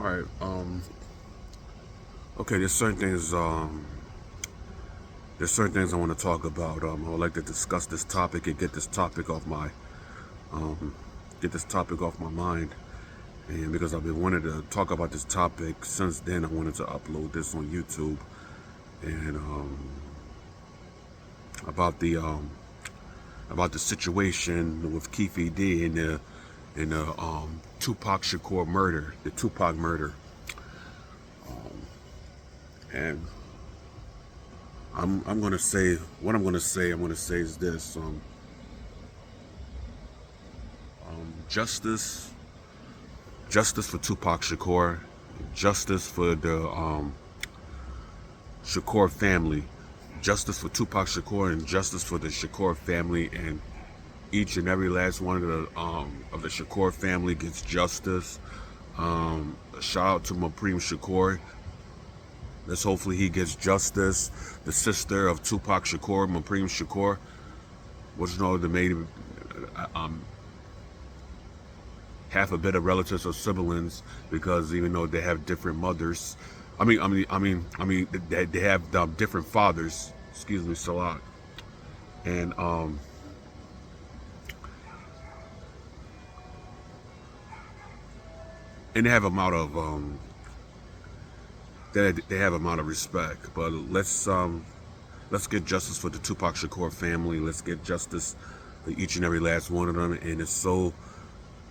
right. Okay. There's certain things I want to talk about. I would like to discuss this topic and um, get this topic off my mind. And because I've been wanting to talk about this topic since then, I wanted to upload this on YouTube and about the um, about the situation with Keefe and the Tupac Shakur murder, the Tupac murder. And I'm gonna say what I'm gonna say. I'm gonna say is this: justice, justice for Tupac Shakur, justice for the Shakur family, justice for Tupac Shakur, and justice for the Shakur family, and each and every last one of the Shakur family gets justice. Shout out to Supreme Shakur. Let's hopefully he gets justice. The sister of Tupac Shakur, Supreme Shakur, was the maid, um, half a bit of relatives or siblings, because even though they have different mothers, they have different fathers. Excuse me, Salat, and and they have amount of they have amount of respect. But let's get justice for the Tupac Shakur family. Let's get justice for each and every last one of them. And it's so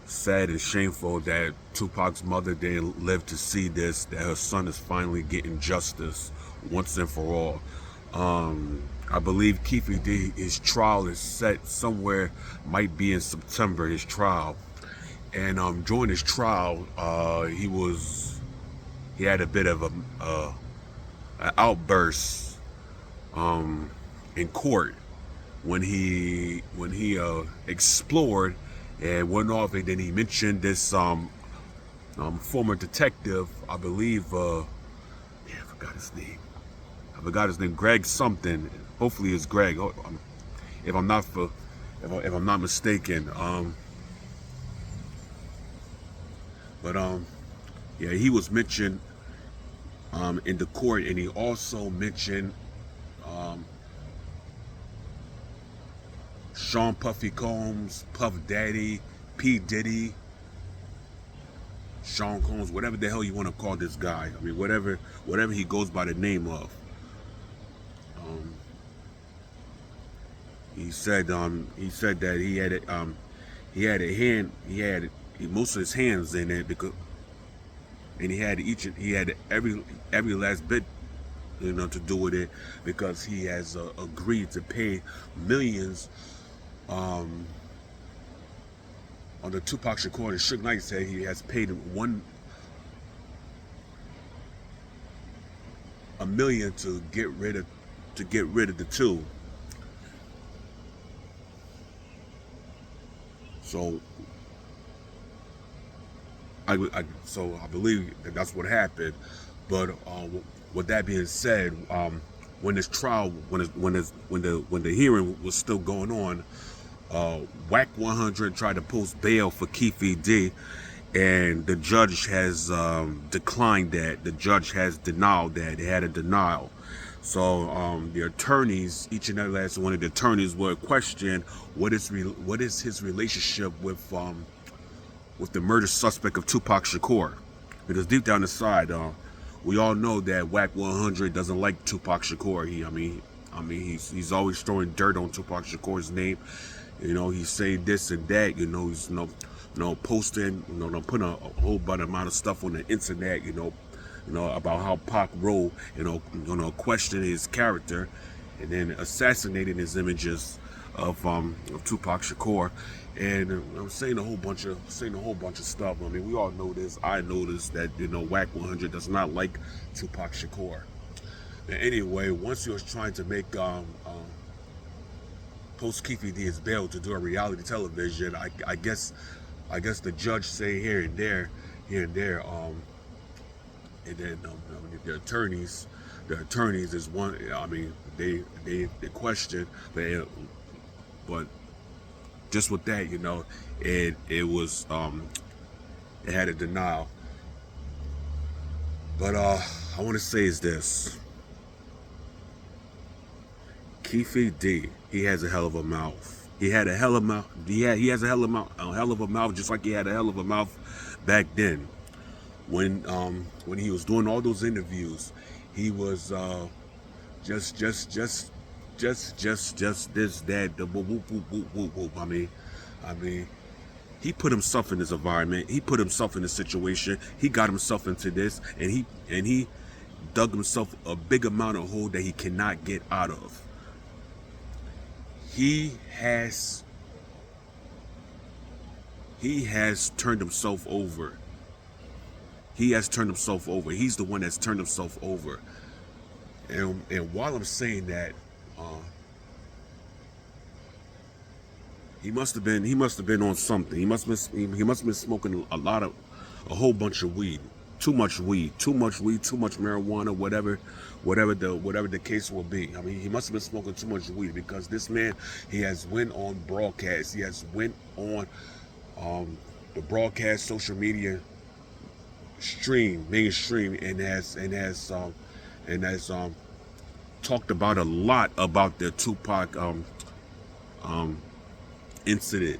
sad and shameful that Tupac's mother didn't live to see this, that her son is finally getting justice once and for all. I believe Keefe D, his trial is set somewhere, might be in September, his trial. And during his trial, he had a bit of an outburst in court when he explored and went off, and then he mentioned this former detective, I believe. I forgot his name. Greg something. Hopefully it's Greg. If I'm not mistaken. Yeah, he was mentioned in the court, and he also mentioned Sean Puffy Combs, Puff Daddy, P Diddy, Sean Combs, whatever the hell you want to call this guy. I mean, whatever he goes by the name of. He said that he had a hand, most of his hands in it, because, and he had every last bit, to do with it, because he has agreed to pay millions. On the Tupac Shakur and Suge Knight said he has paid $1 million to get rid of the two. So I believe that's what happened. But with that being said, when this trial, when the hearing was still going on, WAC 100 tried to post bail for Keefe D, and the judge has declined that. The judge has denied that. They had a denial. So the attorneys, each and every last one of the attorneys, were questioned what is his relationship with the murder suspect of Tupac Shakur, because deep down inside, we all know that WAC 100 doesn't like Tupac Shakur. He's always throwing dirt on Tupac Shakur's name. He's saying this and that. He's posting, putting a whole bunch amount of stuff on the internet. About how Pac rolled. Questioning his character, and then assassinating his images of Tupac Shakur. And I'm saying a whole bunch of stuff. I mean, we all know this. I know this, that WAC 100 does not like Tupac Shakur. And anyway, once he was trying to make post Keefe D his bail to do a reality television, I guess the judge say here and there, and then the attorneys is one. I mean, they question, but just with that, it was it had a denial. But I want to say is this: Keefe D, he has a hell of a mouth. He had a hell of a mouth. He has a hell of a mouth, just like he had a hell of a mouth back then. When he was doing all those interviews, he was just this, that, the whoop, whoop, whoop, whoop, whoop, whoop. I mean, he put himself in this environment. He put himself in this situation. He got himself into this, and he dug himself a big amount of hole that he cannot get out of. He has turned himself over. He has turned himself over. He's the one that's turned himself over. And while I'm saying that, he must have been on something. He must have been smoking a whole bunch of weed. Too much weed, too much marijuana, whatever the case will be. I mean, he must have been smoking too much weed, because this man, he has went on broadcast. He has went on the broadcast, social media mainstream, and has talked about a lot about the Tupac incident.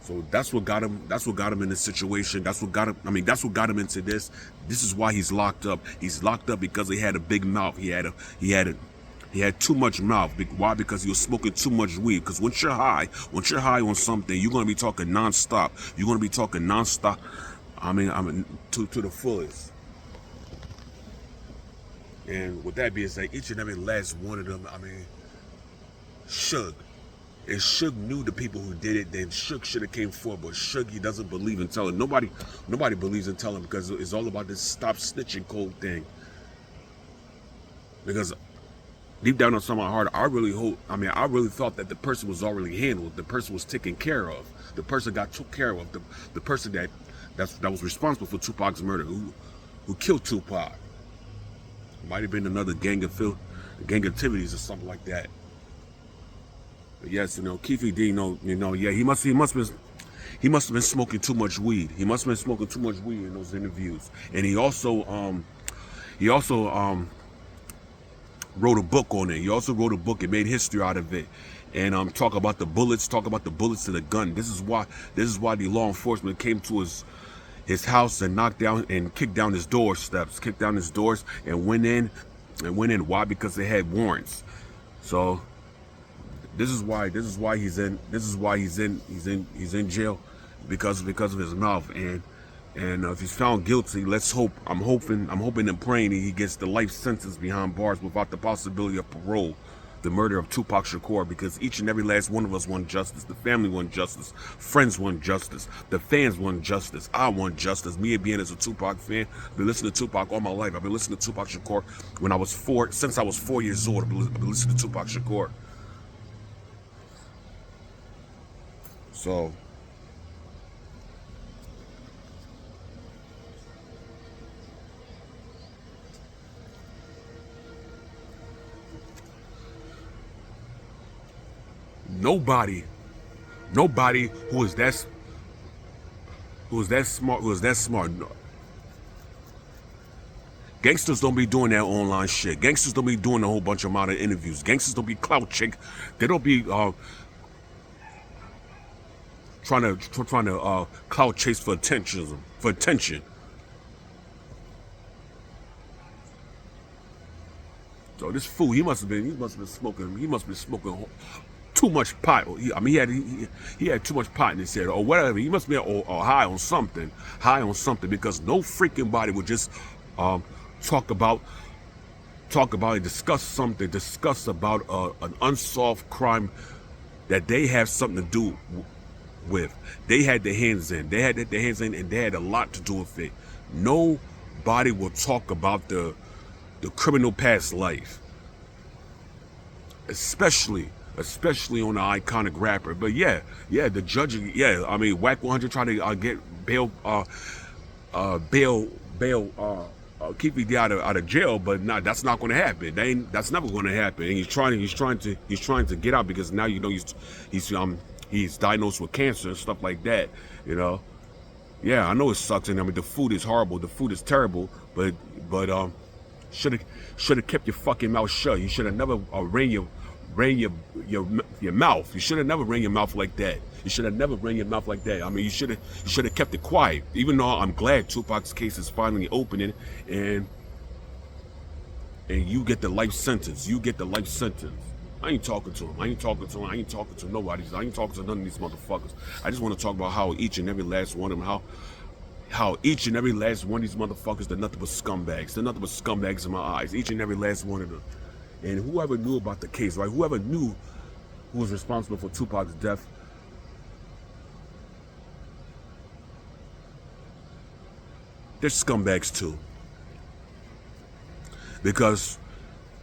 So that's what got him. That's what got him in this situation. That's what got him. I mean, that's what got him into this. This is why he's locked up. He's locked up because he had a big mouth. He had too much mouth. Why? Because he was smoking too much weed. Because once you're high on something, you're gonna be talking nonstop. You're gonna be talking nonstop. I mean, to the fullest. And with that being said, each and every last one of them, I mean, Suge. And Suge knew the people who did it, then Suge should have came forward. But Suge, he doesn't believe in telling. Nobody believes in telling, because it's all about this stop snitching code thing. Because deep down on my heart, I really thought that the person was already handled. The person was taken care of. The person got took care of. The person that was responsible for Tupac's murder, who killed Tupac. Might have been another gang activities or something like that. But yes, Keefe D, yeah, he must have been smoking too much weed. He must have been smoking too much weed in those interviews. And he also wrote a book on it. He also wrote a book and made history out of it. And talk about the bullets to the gun. This is why the law enforcement came to his house and knocked down and kicked down his doors and went in. Why? Because they had warrants. So this is why he's in jail, because of his mouth. And if he's found guilty, I'm hoping and praying that he gets the life sentence behind bars without the possibility of parole. The murder of Tupac Shakur, because each and every last one of us want justice. The family want justice. Friends want justice. The fans want justice. I want justice. Me being as a Tupac fan, I've been listening to Tupac all my life. I've been listening to Tupac Shakur since I was 4 years old. I've been listening to Tupac Shakur. So nobody who is that smart. Gangsters don't be doing that online shit. Gangsters don't be doing a whole bunch of amount of interviews. Gangsters don't be clout chick. They don't be trying to clout chase for attention. So this fool, he must have been smoking too much pot. He had too much pot in his head or whatever. He must be high on something, because no freaking body would just talk about and discuss about an unsolved crime that they have something to do with. They had their hands in. And they had a lot to do with it. Nobody will talk about the criminal past life, especially on an iconic rapper. But yeah, the judge, I mean, Whack 100 tried to get Keefe D out of jail, but that's not going to happen. That's never going to happen. And he's trying to get out, because now he's diagnosed with cancer and stuff like that. Yeah, I know it sucks, and I mean the food is horrible, the food is terrible, but should have kept your fucking mouth shut. You should have never ran your mouth. You should have never ran your mouth like that. You should have never ran your mouth like that. I mean, you should have kept it quiet. Even though I'm glad Tupac's case is finally opening, and you get the life sentence. You get the life sentence. I ain't talking to him. I ain't talking to him. I ain't talking to nobody. I ain't talking to none of these motherfuckers. I just want to talk about how each and every last one of them, how each and every last one of these motherfuckers, they're nothing but scumbags. They're nothing but scumbags in my eyes. Each and every last one of them. And whoever knew about the case, right? Whoever knew who was responsible for Tupac's death, they're scumbags too. Because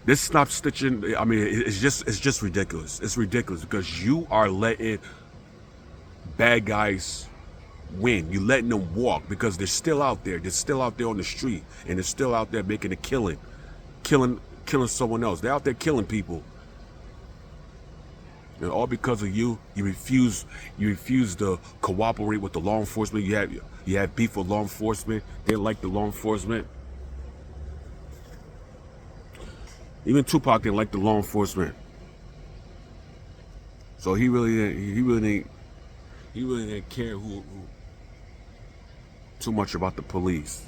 this stop stitching, I mean, it's just ridiculous. It's ridiculous because you are letting bad guys win. You're letting them walk because they're still out there. They're still out there on the street, and they're still out there making a killing someone else. They're out there killing people. And all because of you refuse to cooperate with the law enforcement. You have beef with law enforcement. They like the law enforcement. Even Tupac didn't like the law enforcement. So he really didn't care who too much about the police.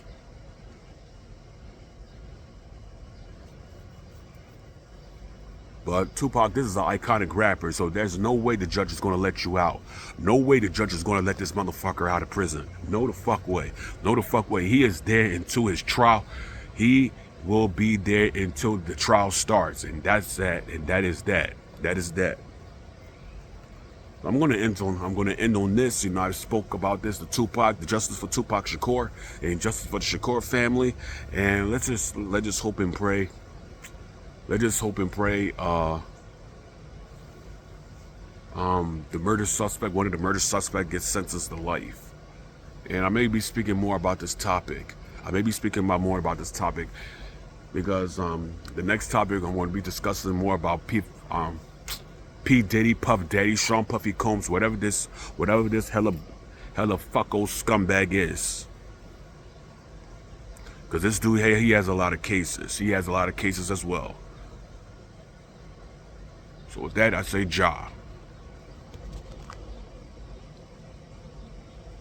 But Tupac, this is an iconic rapper, so there's no way the judge is going to let you out. No way the judge is going to let this motherfucker out of prison. No the fuck way. No the fuck way. He is there until his trial. He will be there until the trial starts, and that's that, and that is that. That is that. I'm gonna end on this. You know, I spoke about this, the Tupac, the justice for Tupac Shakur, and justice for the Shakur family. And let's just hope and pray. Let's just hope and pray. The murder suspect, one of the murder suspects, gets sentenced to life. And I may be speaking more about this topic. Because the next topic I'm going to be discussing more about P. Diddy, Puff Daddy, Sean Puffy Combs, whatever this hella fucko scumbag is. Because this dude, hey, he has a lot of cases. He has a lot of cases as well. So with that, I say Ja.